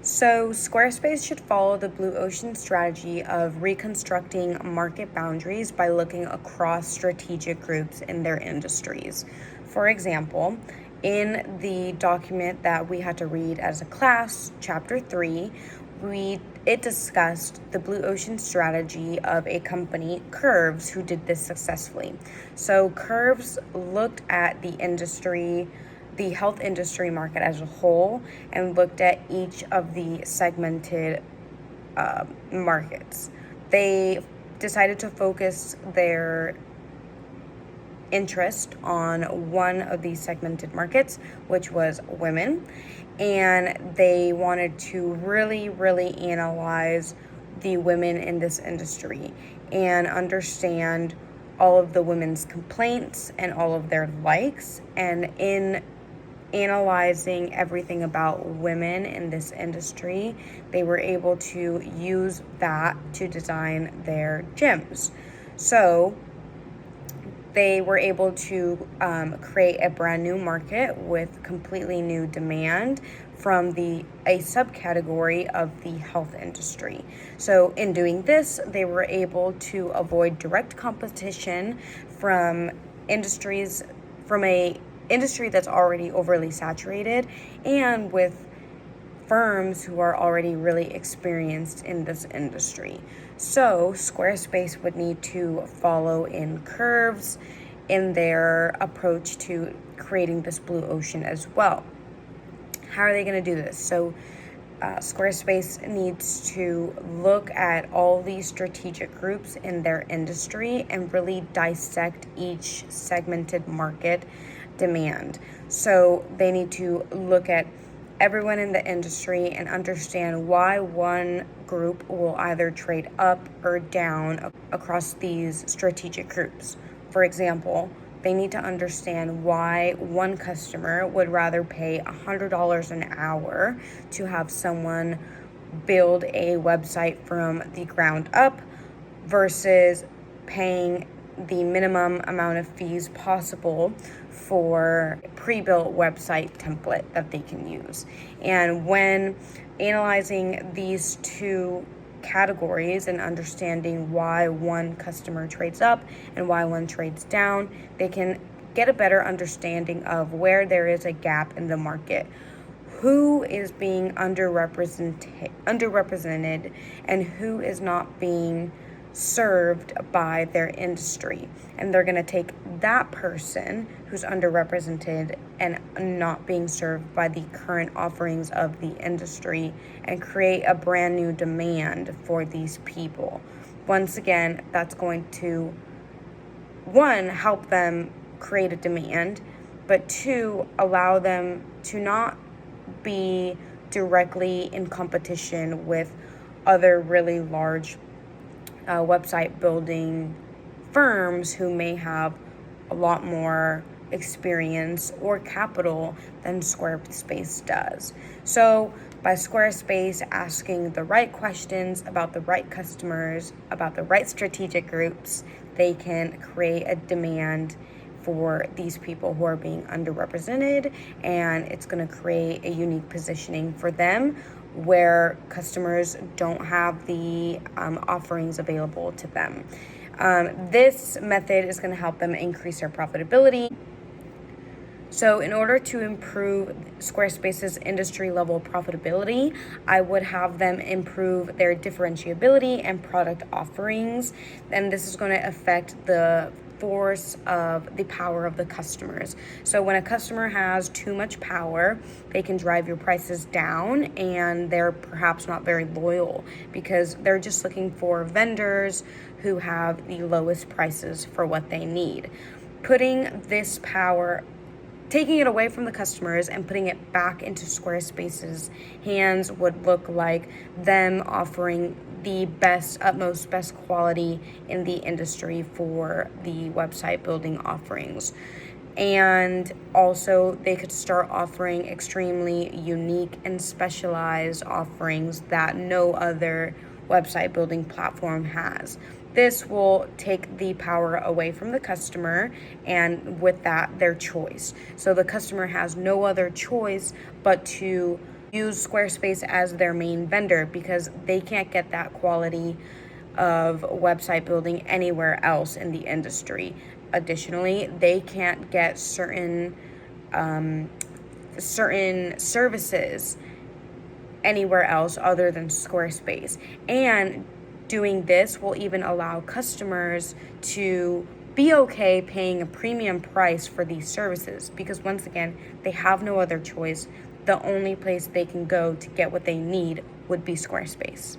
So, Squarespace should follow the Blue Ocean strategy of reconstructing market boundaries by looking across strategic groups in their industries. For example, in the document that we had to read as a class, chapter 3, it discussed the Blue Ocean strategy of a company, Curves, who did this successfully. So Curves looked at the health industry market as a whole, and looked at each of the segmented markets. They decided to focus their interest on one of these segmented markets, which was women, and they wanted to really analyze the women in this industry and understand all of the women's complaints and all of their likes. And in analyzing everything about women in this industry, they were able to use that to design their gyms. So they were able to create a brand new market with completely new demand from a subcategory of the health industry. So in doing this, they were able to avoid direct competition from a industry that's already overly saturated, and with firms who are already really experienced in this industry. So Squarespace would need to follow in Curves in their approach to creating this blue ocean as well. How are they going to do this? So Squarespace needs to look at all these strategic groups in their industry and really dissect each segmented market demand. So they need to look at everyone in the industry and understand why one group will either trade up or down across these strategic groups. For example, they need to understand why one customer would rather pay $100 an hour to have someone build a website from the ground up versus paying the minimum amount of fees possible for a pre-built website template that they can use. And when analyzing these two categories and understanding why one customer trades up and why one trades down, they can get a better understanding of where there is a gap in the market, who is being underrepresented and who is not being served by their industry. And they're going to take that person who's underrepresented and not being served by the current offerings of the industry and create a brand new demand for these people. Once again, that's going to, one, help them create a demand, but two, allow them to not be directly in competition with other really large website building firms who may have a lot more experience or capital than Squarespace does. So by Squarespace asking the right questions about the right customers, about the right strategic groups, they can create a demand for these people who are being underrepresented, and it's going to create a unique positioning for them where customers don't have the offerings available to them. This method is going to help them increase their profitability. So in order to improve Squarespace's industry level profitability, I would have them improve their differentiability and product offerings. And this is going to affect the force of the power of the customers. So when a customer has too much power, they can drive your prices down, and they're perhaps not very loyal because they're just looking for vendors who have the lowest prices for what they need. Putting this power, taking it away from the customers and putting it back into Squarespace's hands would look like them offering the utmost best quality in the industry for the website building offerings. And also they could start offering extremely unique and specialized offerings that no other website building platform has. This will take the power away from the customer, and with that, their choice. So the customer has no other choice but to use Squarespace as their main vendor because they can't get that quality of website building anywhere else in the industry. Additionally, they can't get certain services anywhere else other than Squarespace. And doing this will even allow customers to be okay paying a premium price for these services because, once again, they have no other choice. The only place they can go to get what they need would be Squarespace.